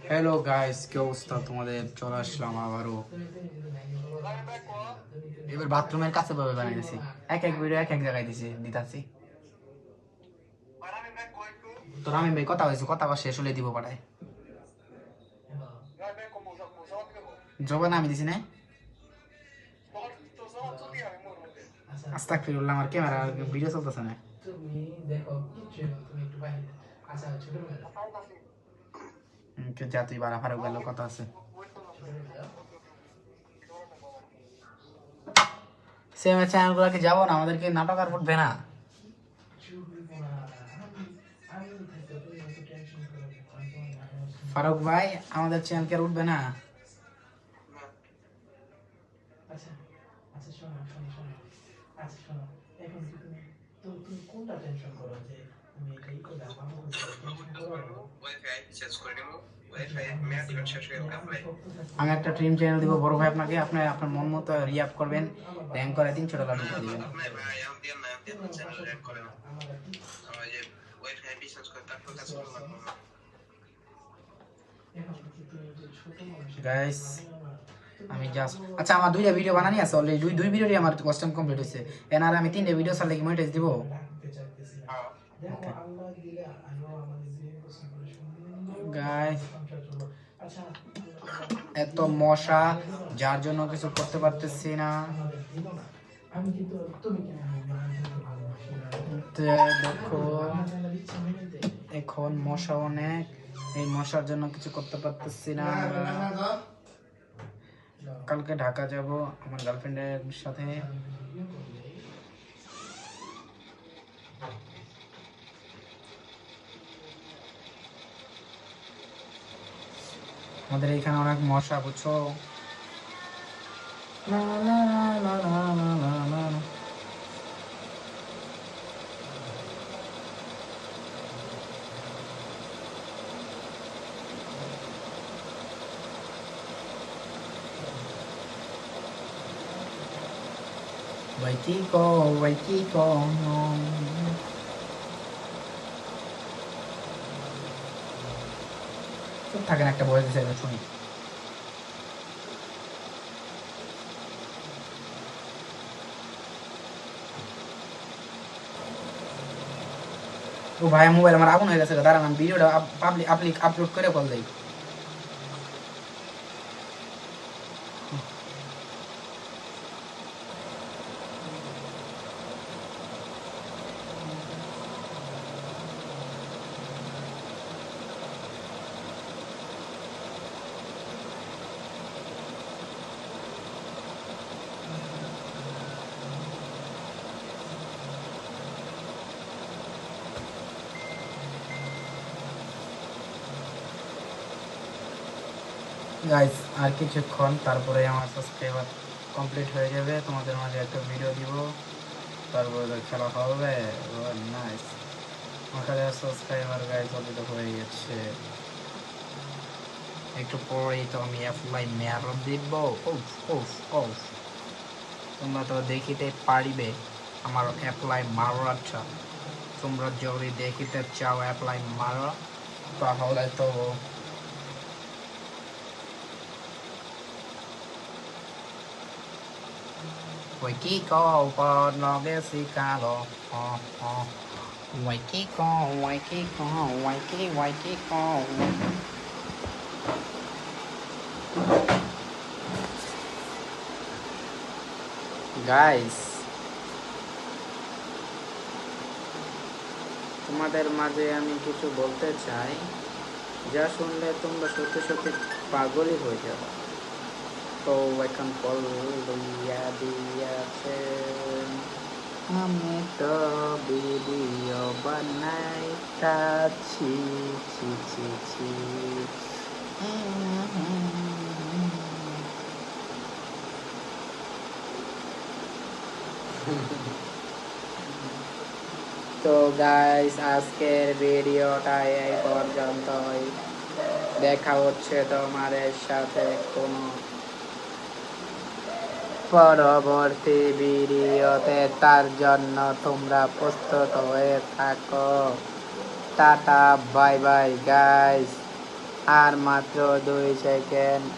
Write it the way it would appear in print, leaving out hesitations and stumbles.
Hello guys, কি অবস্থা তোমাদের? চলে আসলাম আবারও। এবার বাথরুমের কাছে ভাবে বানাইতেছি, এক এক ভিডিও এক এক জায়গায় দিতাছি। তো রামিম ভাই কথা হয়েছে, কথা আবার শেষ হলে দিব পাঠায়। জবান আমি দিছি না। আস্তাগফিরুল্লাহ, আমার ক্যামেরা ভিডিও চলতেছে না। যা তুই বাড়া ফারুক গেল কথা আছে। সেম চ্যানেলগুলোকে যাবো না, আমাদেরকে নাটক আর ফুটবে না। ফারুক ভাই, আমাদের চ্যানেল কে উঠবে না। আমি একটা ড্রিম চ্যানেল দিব বড় ভাই আপনাকে, আপনি আপনার মন মতো রিয়াপ করবেন, র্যাঙ্ক করে $300 ঢুকে দিবেন। গাইস আমি জাস্ট আচ্ছা, আমার দুইটা ভিডিও বানানি আছে অলরেডি, দুই ভিডিওই আমার কাস্টম কমপ্লিট হয়েছে। এনার আমি তিনটে ভিডিও ছাড়লে কি মনিটাইজ দিব? গাইস এত মশা, যার জন্য কিছু করতে পারতেছি না। দেখো এখন মশা অনেক, এই মশার জন্য কিছু করতে পারতেছি না। কালকে ঢাকা যাব আমার গার্লফ্রেন্ডের সাথে। আমাদের এখানে অনেক মশা, বুঝছো? লা লা লা লা লা লা লা লা। Waikiko, Waikiko, no. চুপ থাকেন, একটা বয়স দিছে শুনি। ও ভাই, মোবাইল আমার আগুন হয়ে গেছে, দাঁড়ান আমি ভিডিওটা আপলোড করে কল দেই। গাইস আর কিছুক্ষণ তারপরে আমার সাবস্ক্রাইবার কমপ্লিট হয়ে যাবে, তোমাদের মাঝে একটা ভিডিও দিব, তারপরে খেলা হবে। নাইস, আমার সাবস্ক্রাইবার গাইস অলরেডি হয়ে গেছে। একটু পরেই তো আমি অ্যাপ্লাই মেয়ার দিব। ওফ ওফ ওফ, তোমরা তো দেখিতে পারিবে আমার অ্যাপ্লাই মারাটা। তোমরা যদি দেখিতে চাও অ্যাপ্লাই মারা, তাহলে তো Waikiko por lo que si calo. Oh, oh. Waikiko, Waikiko, Waikiko. Guys, তোমাদের মাঝে আমি কিছু বলতে চাই, যা শুনলে তোমরা সত্যি সত্যি পাগলই হয়ে যাবে। তো এখন কল দিয়েছে, আমি তো ভিডিও বানাইতাছি, ছি ছি ছি। তো গাইস আজকের ভিডিওটা এই পর্যন্তই, দেখা হচ্ছে তোমাদের সাথে কোনো পরবর্তী ভিডিওতে, তার জন্য তোমরা প্রস্তুত হয়ে থাকো। Tata, bye bye guys. আর মাত্র 2 সেকেন্ড।